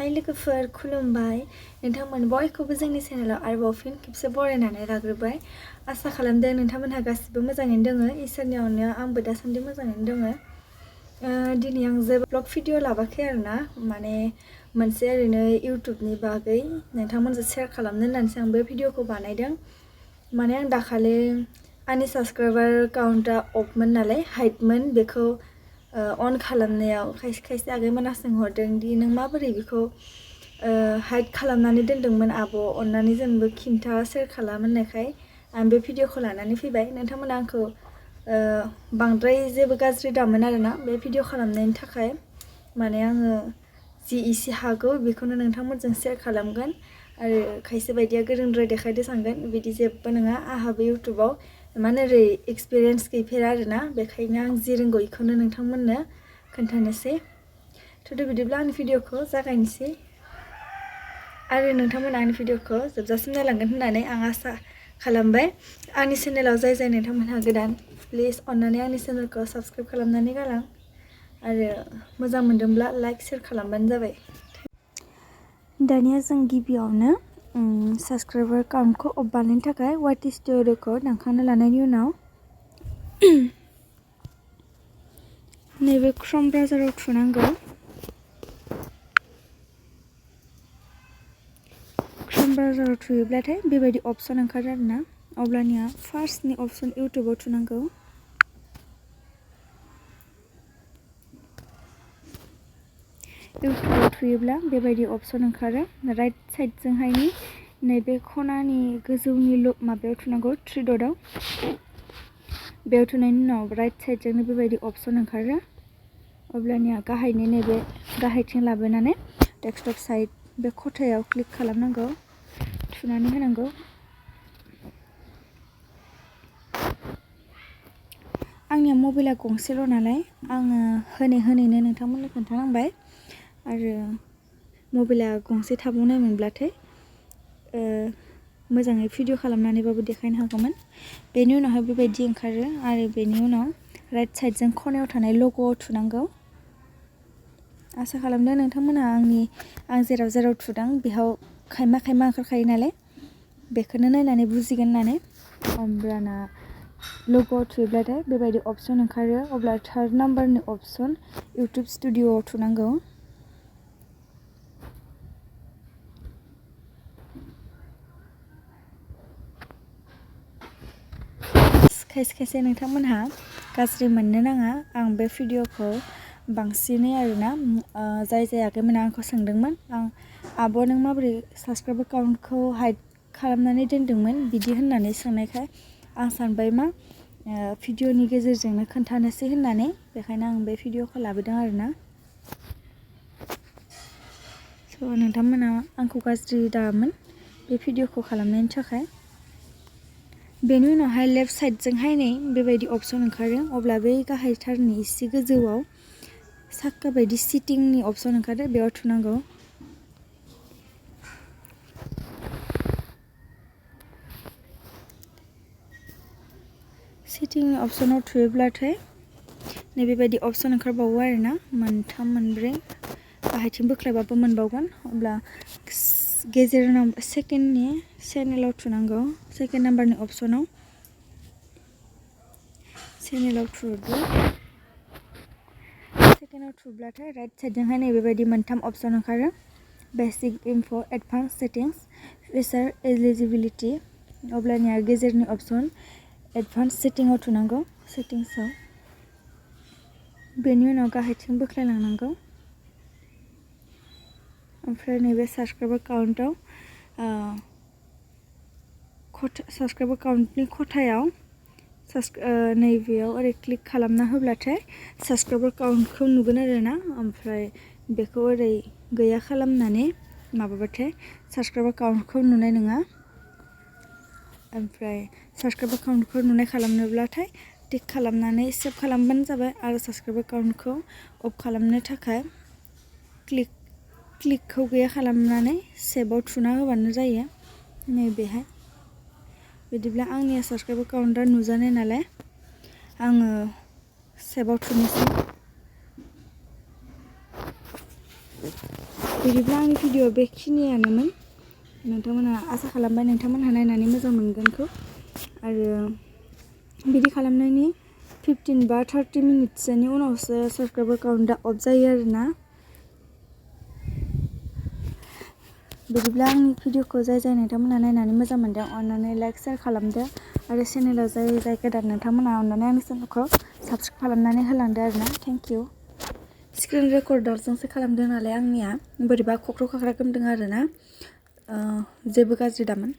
हाय लोगोफोर खुलुमबाय नोंथांमोन बयखौबो जोंनि चेनेलाव आरोबाव फिन खेबसे बरायनानै लाग्रोबाय आसा खालामदों नोंथांमोनहा गासिबो मोजाङैनो दङ इसोरनि अननायाव आंबो दासान्दि मोजाङैनो दङ दिनै आं जेबो ब्लग भिडिअ लाबाखै आरोना माने मोनसे ओरैनो इउट्युबनि बागै नोंथांमोनजों शेयार खालामनो होननानैसो आं बे भिडिअखौ बानायदों माने आं दाखालि आंनि साबस्क्राइबार काउन्टआ अफमोन नालाय हाइटमोन बेखौ अन खालामनायाव खायसे आगैमोना सोंहरदों दि नों माबोरै बेखौ हाइड खालामनानै दोनदोंमोन आब' अननानै जोंबो खिन्था शेयार खालाम होननायखाय आं बे भिडिअखौ लानानै फैबाय नोंथांमोना आंखौ बांद्राय जेबो गाज्रि दामोन आरोना बे भिडिअ खालामनायनि थाखाय माने आङो जि इसे हागौ बेखौनो नोंथांमोनजों शेयार खालामगोन आरो खायसे बायदिया गोरोंद्राय देखायदो सानगोन बिदि जेबो नङा आंहाबो इउट्युबाव माने ओरै एक्सपिरियेन्स गैफेरा आरोना बेखायनो आं जि रोंगौ बेखौनो नोंथांमोननो खोन्थानोसै थ' बिदिब्ला आंनि भिडिअखौ जागायनोसै आरो नोंथांमोना आंनि भिडिअखौ जोबजासिम नायलांगोन होननानै आं आसा खालामबाय आंनि चेनेलाव जाय नोंथांमोनहा गोदान प्लिज अन्नानै आंनि चेनेलखौ साबस्क्राइब खालामनानै गालां आरो मोजां मोनदोंब्ला लाइक शेयार खालामबानो जाबाय दानिया जों गिबियावनो साबस्क्राइबार काउन्टखौ अफ बानायनो थाखाय वाट इज स्टुडिअ'खौ दानखांना लानायनि उनाव नैबे क्रम ब्राउजाराव थुनांगौ क्रम ब्राउजाराव थुयोब्लाथाय बेबायदि अपसन ओंखारो आरोना अब्लानिया फार्स्टनि अपसन इउट्युबाव थुनांगौ इउट्युबाव थुयोब्ला बेबायदि अपसन ओंखारो राइट साइडजोंहायनि नैबे खनानि गोजौनि माबायाव थुनांगौ थ्रि डटआव बेयाव थुनायनि उनाव राइट साइडजोंनो बेबायदि अपसन ओंखारो अब्लानिया गाहायनि नैबे गाहायथिं लाबोनानै डेस्कटप साइड बे खथायाव क्लिक खालामनांगौ थुनानै होनांगौ आंनिया मबाइला गंसेल' नालाय आङो होनैनो नोंथांमोननो खोन्थानांबाय आरो मबाइला गंसे थाबावनाय मोनब्लाथाय मोजाङै भिडिअ खालामनानैबाबो देखायनो हागौमोन बेनि उनावहाय बेबायदि ओंखारो आरो बेनि उनाव राइट साइडजों खनायाव थानाय लग'आव थुनांगौ आसा खालामदों नोंथांमोना आं जेराव थुदों बेयाव खायमा ओंखारखायो नालाय बेखौनो नायनानै बुजिगोन होननानै अब्लाना लग'आव थुयोब्लाथाय बेबायदि अपसन ओंखारो अब्ला थार्ड नाम्बारनि अपसन इउट्युब स्टुडिअ'आव थुनांगौ खायसे नोंथांमोनहा गाज्रि मोननो नाङा आं बे भिडिअखौ बांसिनै आरोना जाय आगैमोना आंखौ सोंदोंमोन आब' नों माबोरै साबस्क्राइबार काउन्टखौ हाइड खालामनानै दोनदोंमोन बिदि होननानै सोंनायखाय आं सानबाय मा भिडिअनि गेजेरजोंनो खोन्थानोसै होननानै बेखायनो आं बे भिडिअखौ लाबोदों आरोना स' नोंथांमोना आंखौ गाज्रि दामोन बे भिडिअखौ खालामनायनि थाखाय बेनि उनावहाय लेफ्ट साइडजोंहाय नै बेबायदि अपसन ओंखारो अब्ला बै गाहायथारनि एसे गोजौआव साक्का बायदि सिटिंनि अपसन ओंखारो बेयाव थुनांगौ सिटिंनि अपसनाव थुयोब्लाथाय नैबेबायदि अपसन ओंखारबावो आरोना मोनथाम मोनब्रै गाहायथिं बोख्लायबाबो मोनबावगोन अब्ला गेजेर सेकेन्डनि चेनेलाव थुनांगौ सेकेन्ड नाम्बारनि अपसनाव चेनेलाव थुदो सेकेन्डआव थुब्लाथाय राइट साइडजोंहाय नैबेबायदि मोनथाम अपसन ओंखारो basic enough' advance settings feature eligibility अब्लानिया गेजेरनि अपसन एडभान्स सेटिंआव थुनांगौ सेटिंसआव बेनि उनाव गाहायथिं बोख्लायलांनांगौ ओमफ्राय नैबे साबस्क्राइबार काउन्टआव साबस्क्राइबार काउन्टनि खथायाव नैबेयाव ओरै क्लिक खालामना होब्लाथाय साबस्क्राइबार काउन्टखौ नुगोन आरोना ओमफ्राय बेखौ ओरै गैया खालामनानै माबाबाथाय साबस्क्राइबार काउन्टखौ नुनाय नङा ओमफ्राय साबस्क्राइबार काउन्टखौ नुनाय खालामनोब्लाथाय टिक खालामनानै सेभ खालामबानो जाबाय आरो साबस्क्राइबार काउन्टखौ अफ खालामनो थाखाय क्लिकखौ गैया खालामनानै सेभआव थुना होबानो जायो नैबेहाय बिदिब्ला आंनि साबस्क्राइबार काउन्टआ नुजानाय नालाय आङो सेभआव थुनोसै बिदिब्ला आंनि भिडिअ बेखिनियानोमोन। नोंथांमोनहा आसा खालामबाय नोंथांमोनहा नायनानै मोजां मोनगोनखौ। आरो बिदि खालामनायनि 15 बा 30 मिनिटसोनि उनावसो साबस्क्राइबार काउन्टआ अफ जायो आरोना। बिदिब्ला आंनि भिडिअखौ जाय नोंथांमोनहा नायनानै मोजां मोनदों अननानै लाइक शेयार खालामदो आरो चेनेलाव जाय गोदान नोंथांमोनहा अननानै आंनि चेनेलखौ साबस्क्राइब खालामनानै होलांदो आरोना। Thank you. स्क्रिन रेकर्डारजोंसो खालामदों नालाय आंनिया बोरैबा खख्र' खाख्रा गोमदों आरोना। जेबो गाज्रि दामोन।